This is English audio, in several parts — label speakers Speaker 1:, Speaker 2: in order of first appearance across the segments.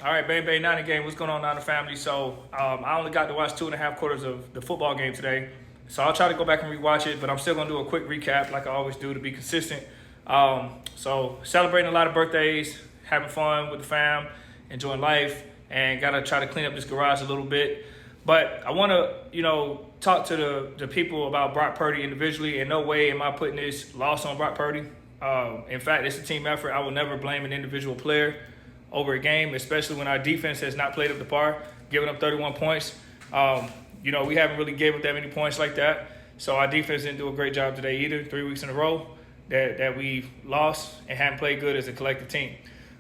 Speaker 1: All right, Bang Bang Niner game. What's going on, Niner family? So I only got to watch 2.5 quarters of the football game today. So I'll try to go back and rewatch it, but I'm still going to do a quick recap like I always do to be consistent. So celebrating a lot of birthdays, having fun with the fam, enjoying life, and got to try to clean up this garage a little bit. But I want to, talk to the people about Brock Purdy individually. In no way am I putting this loss on Brock Purdy. In fact, it's a team effort. I will never blame an individual player over a game, especially when our defense has not played up to par, giving up 31 points. We haven't really gave up that many points like that. So our defense didn't do a great job today either, 3 weeks in a row that we lost and haven't played good as a collective team.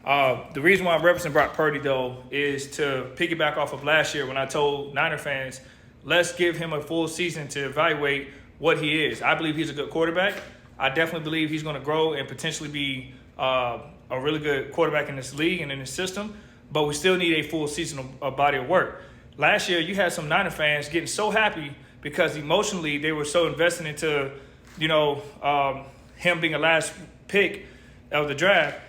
Speaker 1: The reason why I'm referencing Brock Purdy, though, is to piggyback off of last year when I told Niner fans, let's give him a full season to evaluate what he is. I believe he's a good quarterback. I definitely believe he's going to grow and potentially be a really good quarterback in this league and in this system, but we still need a full season of body of work. Last year, you had some Niner fans getting so happy because emotionally they were so invested into, him being a last pick of the draft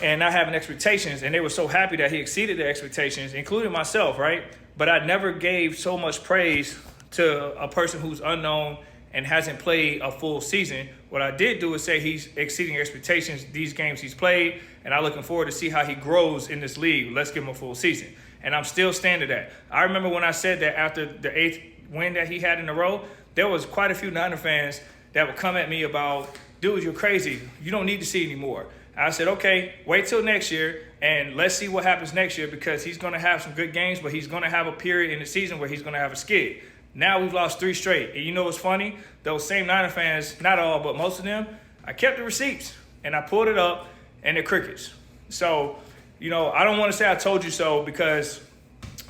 Speaker 1: and not having expectations, and they were so happy that he exceeded their expectations, including myself, right? But I never gave so much praise to a person who's unknown and hasn't played a full season. What I did do is say he's exceeding expectations these games he's played, and I'm looking forward to see how he grows in this league. Let's give him a full season. And I'm still standing that. I remember when I said that after the 8th win that he had in a row, there was quite a few Niner fans that would come at me about, dude, you're crazy. You don't need to see anymore. I said, okay, wait till next year, and let's see what happens next year, because he's going to have some good games, but he's going to have a period in the season where he's going to have a skid. Now we've lost 3 straight. And you know what's funny? Those same Niner fans, not all, but most of them, I kept the receipts, and I pulled it up, and they're crickets. So, I don't want to say I told you so, because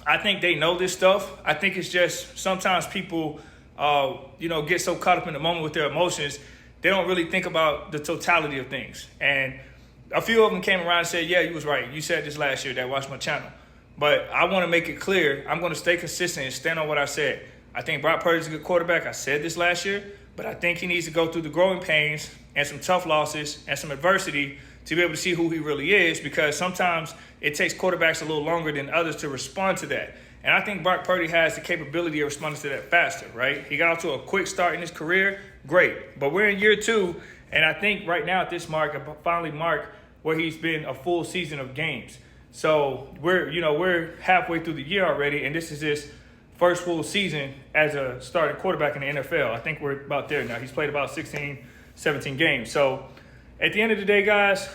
Speaker 1: I think they know this stuff. I think it's just sometimes people, get so caught up in the moment with their emotions, they don't really think about the totality of things. And a few of them came around and said, yeah, you was right. You said this last year that watched my channel. But I want to make it clear, I'm going to stay consistent and stand on what I said. I think Brock Purdy's a good quarterback. I said this last year, but I think he needs to go through the growing pains and some tough losses and some adversity to be able to see who he really is, because sometimes it takes quarterbacks a little longer than others to respond to that. And I think Brock Purdy has the capability of responding to that faster, right? He got off to a quick start in his career, great. But we're in year 2, and I think right now at this mark, I finally marked where he's been a full season of games. So we're halfway through the year already, and this is his first full season as a starting quarterback in the NFL. I think we're about there now. He's played about 16, 17 games. So at the end of the day, guys,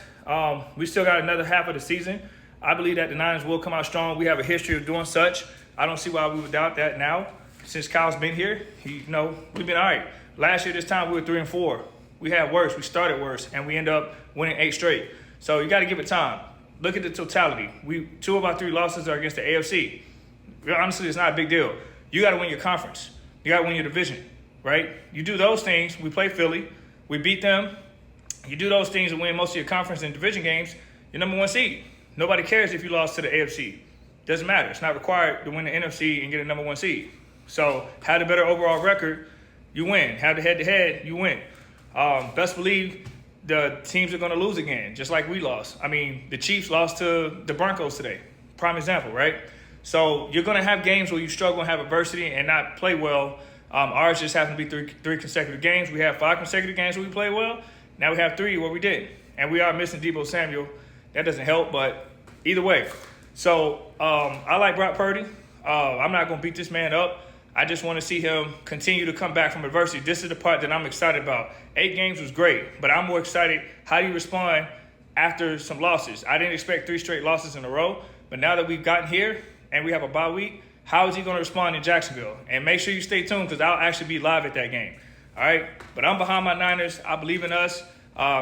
Speaker 1: we still got another half of the season. I believe that the Niners will come out strong. We have a history of doing such. I don't see why we would doubt that now. Since Kyle's been here, we've been all right. Last year, this time, we were 3-4. We had worse. We started worse, and we end up winning 8 straight. So you got to give it time. Look at the totality. 2 of our 3 losses are against the AFC. Honestly, it's not a big deal. You got to win your conference. You got to win your division, right? You do those things. We play Philly. We beat them. You do those things and win most of your conference and division games, you're number 1 seed. Nobody cares if you lost to the AFC. Doesn't matter. It's not required to win the NFC and get a number 1 seed. So have the better overall record, you win. Have the head-to-head, you win. Best believe the teams are going to lose again, just like we lost. I mean, the Chiefs lost to the Broncos today. Prime example, right? So you're going to have games where you struggle and have adversity and not play well. Ours just happened to be three consecutive games. We have 5 consecutive games where we play well. Now we have 3 where we did. And we are missing Deebo Samuel. That doesn't help, but either way. So I like Brock Purdy. I'm not going to beat this man up. I just want to see him continue to come back from adversity. This is the part that I'm excited about. 8 games was great, but I'm more excited how do you respond after some losses. I didn't expect 3 straight losses in a row, but now that we've gotten here and we have a bye week, how is he going to respond in Jacksonville? And make sure you stay tuned, because I'll actually be live at that game. All right? But I'm behind my Niners. I believe in us.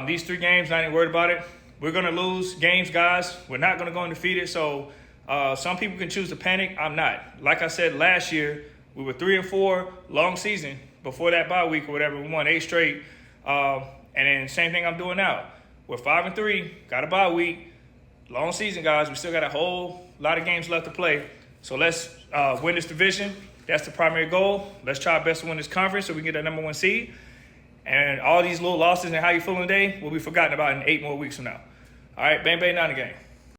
Speaker 1: These 3 games, I ain't worried about it. We're going to lose games, guys. We're not going to go undefeated. So some people can choose to panic. I'm not. Like I said last year, we were 3-4, long season. Before that bye week or whatever, we won 8 straight. And then same thing I'm doing now. We're 5-3, got a bye week. Long season, guys. We still got a whole lot of games left to play. So let's win this division. That's the primary goal. Let's try our best to win this conference so we can get that number 1 seed. And all these little losses and how you feeling today will be forgotten about in 8 more weeks from now. All right, bang, bang, Niner gang.